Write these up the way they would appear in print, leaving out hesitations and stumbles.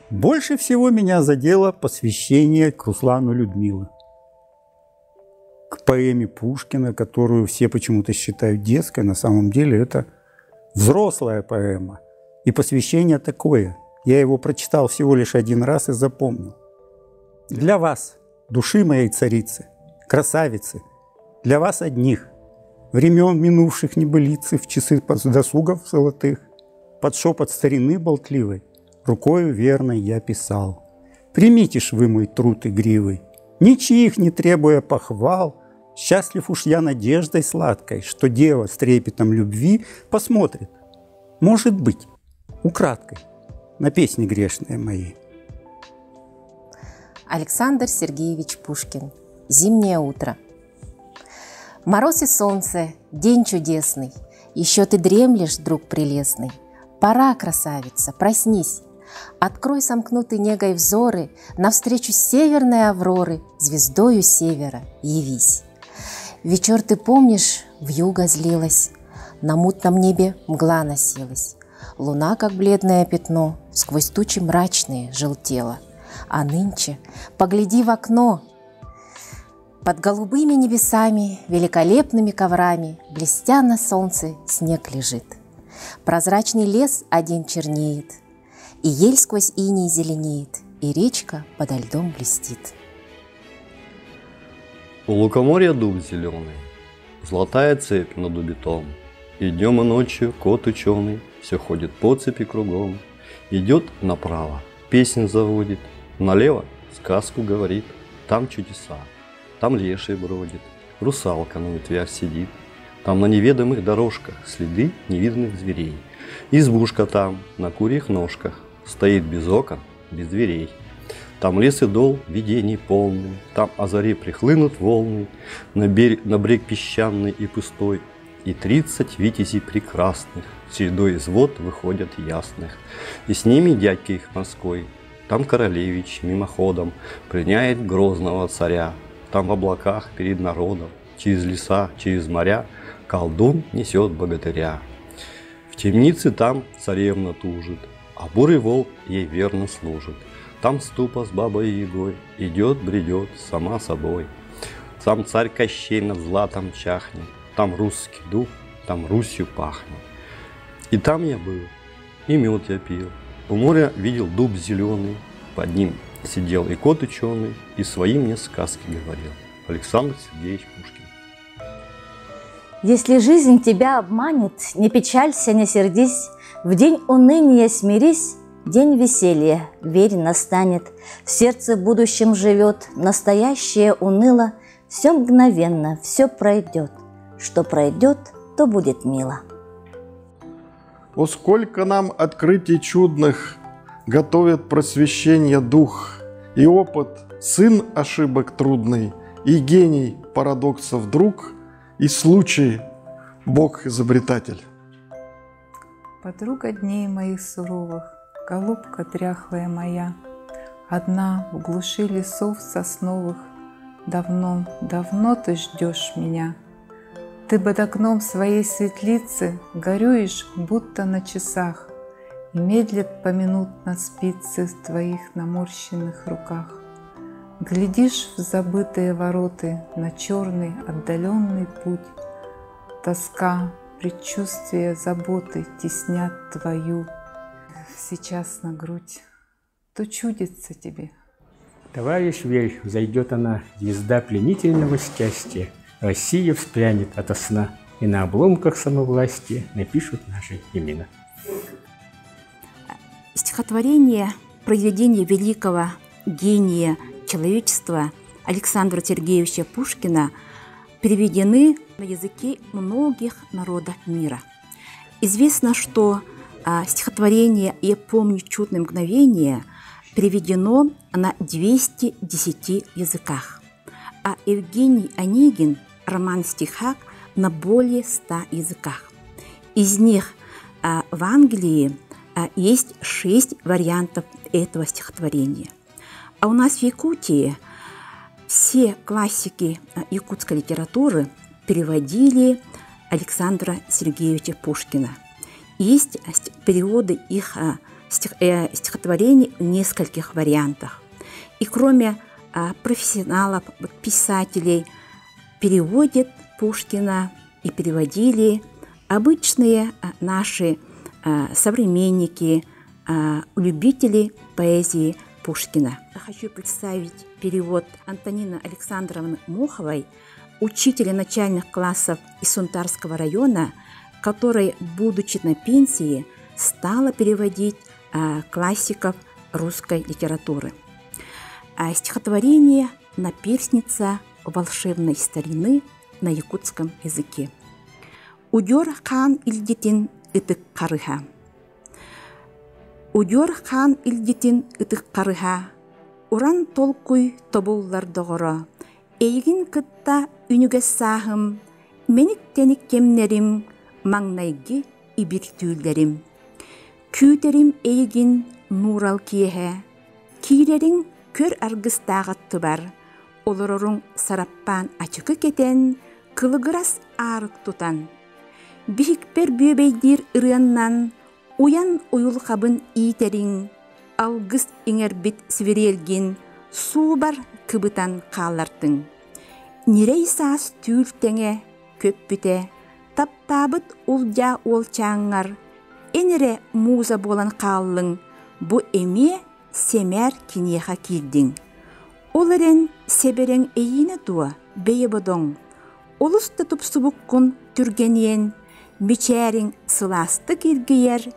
Больше всего меня задело посвящение к Руслану Людмилы, к поэме Пушкина, которую все почему-то считают детской. На самом деле это взрослая поэма. И посвящение такое. Я его прочитал всего лишь один раз и запомнил. Для вас, души моей царицы, красавицы, для вас одних, времен минувших небылицы, в часы досугов золотых, под шепот старины болтливой, рукою верной я писал. Примите ж вы мой труд игривый, ничьих не требуя похвал, счастлив уж я надеждой сладкой, что дева с трепетом любви посмотрит, может быть, украдкой, на песни грешные мои. Александр Сергеевич Пушкин. Зимнее утро. Мороз и солнце, день чудесный, еще ты дремлешь, друг прелестный. Пора, красавица, проснись, открой сомкнутый негой взоры, навстречу северной авроры, звездою севера явись. Вечер, ты помнишь, вьюга злилась, на мутном небе мгла носилась, луна, как бледное пятно, сквозь тучи мрачные желтела. А нынче погляди в окно, под голубыми небесами, великолепными коврами, блестя на солнце, снег лежит. Прозрачный лес один чернеет, и ель сквозь иней зеленеет, и речка подо льдом блестит. У лукоморья дуб зеленый, золотая цепь над дубитом, и днем и ночью кот ученый все ходит по цепи кругом. Идет направо, песнь заводит, налево сказку говорит, там чудеса, там леший бродит, русалка на ветвях сидит, там на неведомых дорожках следы невиданных зверей. Избушка там на курьих ножках стоит без окон, без дверей. Там лес и дол видений полный, там о заре прихлынут волны на брег песчаный и пустой, и 30 витязей прекрасных чередой из вод выходят ясных, и с ними дядька их морской. Там королевич мимоходом пленяет грозного царя, там в облаках перед народом, через леса, через моря, колдун несет богатыря. В темнице там царевна тужит, а бурый волк ей верно служит. Там ступа с бабой Ягой идет, бредет сама собой. Сам царь Кощей над златом чахнет, там русский дух, там Русью пахнет. И там я был, и мед я пил, у моря видел дуб зеленый, под ним сидел и кот ученый, и свои мне сказки говорил. Александр Сергеевич Пушкин. Если жизнь тебя обманет, не печалься, не сердись, в день уныния смирись, день веселья, верь, настанет, в сердце будущем живет, настоящее уныло, все мгновенно, все пройдет, что пройдет, то будет мило. О, сколько нам открытий чудных готовит просвещение дух, и опыт, сын ошибок трудный, и гений парадоксов друг, и случай Бог-изобретатель. Подруга дней моих суровых, голубка дряхлая моя, одна в глуши лесов сосновых, давно, давно ты ждешь меня. Ты под окном своей светлицы горюешь, будто на часах, и медлят поминутно спицы в твоих наморщенных руках. Глядишь в забытые вороты на черный отдаленный путь. Тоска, предчувствие заботы теснят твою сейчас на грудь. То чудится тебе. Товарищ, верь, взойдет она, звезда пленительного счастья. Россия вспрянет ото сна, и на обломках самовластия напишут наши имена. Стихотворение, произведение великого гения человечества Александра Сергеевича Пушкина переведены на языки многих народов мира. Известно, что стихотворение «Я помню чудное мгновение» переведено на 210 языках, а Евгений Онегин роман в стихах на более 100 языках. Из них в Англии есть 6 вариантов этого стихотворения. А у нас в Якутии все классики якутской литературы переводили Александра Сергеевича Пушкина. Есть переводы их стихотворений в нескольких вариантах. И кроме профессионалов, писателей, переводят Пушкина и переводили обычные наши современники, любители поэзии Пушкина. Я хочу представить перевод Антонины Александровны Моховой, учителя начальных классов из Сунтарского района, которая, будучи на пенсии, стала переводить классиков русской литературы. Стихотворение «Наперсница волшебной старины» на якутском языке. Удер хан илдетин ытык карыха. Удер хан илдетин ытык карыха. Уран толкуй тобуллар доғыра. Эйгин кытта үнүгес сахым. Меник-теник кемнерим, маңнайги ибиртүүлерим. Күйтерим эйгин нурал киеhe. Кирериң көр аргыстағытты бар. Олороруң сараппан ачықы кетен, кылыгырас арық тутан. Бихикпер бүйбейдир ырыаннан, уян уюл қабын итериң, алгыс иңербит свирелгин, суу бар кыбытан қалартың. Нирей саас түүлтеңе көп бүте, таптабыт улжа олчаңар, энере муза болан қаллың, бу эме семер кинеха кирдиң. Оларен себерең эйіне дуа, бейе бодоң. Олысты тупсубуккун түргенен, мечәрің сыласты киргейер,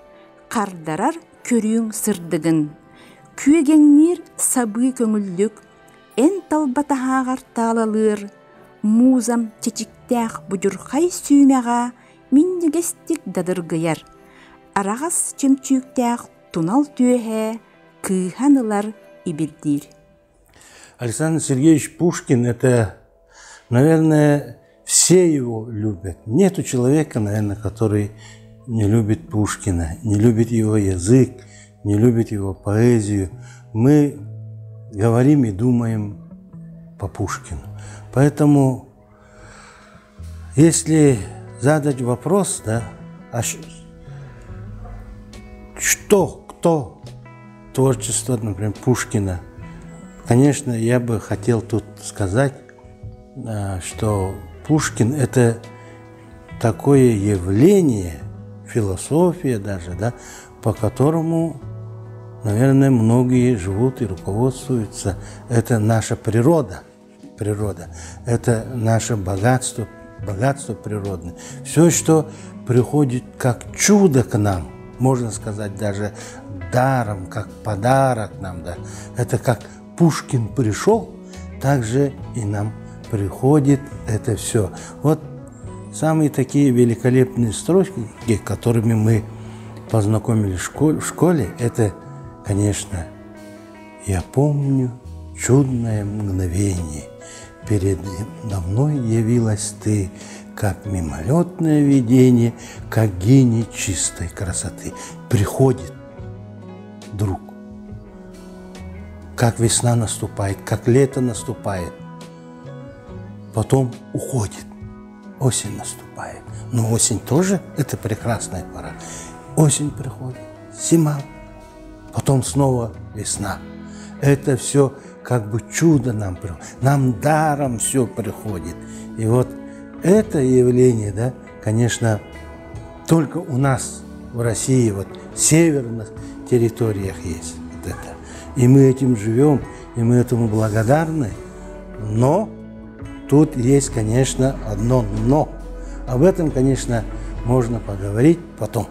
қардарар көрүң сырдыгын. Күйегеңнер сабы көңіллік, эн талбатағағар талалыр, музам чечіктәқ бұжырқай сүймеға, миндегестік дадыргыяр. Арағас чемчүктәқ тунал түйе, кыханылар ибирдир. Александр Сергеевич Пушкин, это, наверное, все его любят. Нету человека, наверное, который не любит Пушкина, не любит его язык, не любит его поэзию. Мы говорим и думаем по Пушкину. Поэтому, если задать вопрос, да, кто творчество, например, Пушкина, конечно, я бы хотел тут сказать, что Пушкин – это такое явление, философия даже, да, по которому, наверное, многие живут и руководствуются. Это наша природа, это наше богатство природное. Все, что приходит как чудо к нам, можно сказать, даже даром, как подарок нам, да, это как Пушкин пришел, так же и нам приходит это все. Вот самые такие великолепные строчки, которыми мы познакомились в школе, это, конечно, «Я помню чудное мгновение, передо мной явилась ты, как мимолетное видение, как гений чистой красоты». Приходит друг, как весна наступает, как лето наступает, потом уходит, осень наступает. Но осень тоже это прекрасная пора. Осень приходит, зима, потом снова весна. Это все как бы чудо нам приходит, нам даром все приходит. И вот это явление, да, конечно, только у нас в России, вот в северных территориях есть вот это. И мы этим живем, и мы этому благодарны. Но тут есть, конечно, одно «но». Об этом, конечно, можно поговорить потом.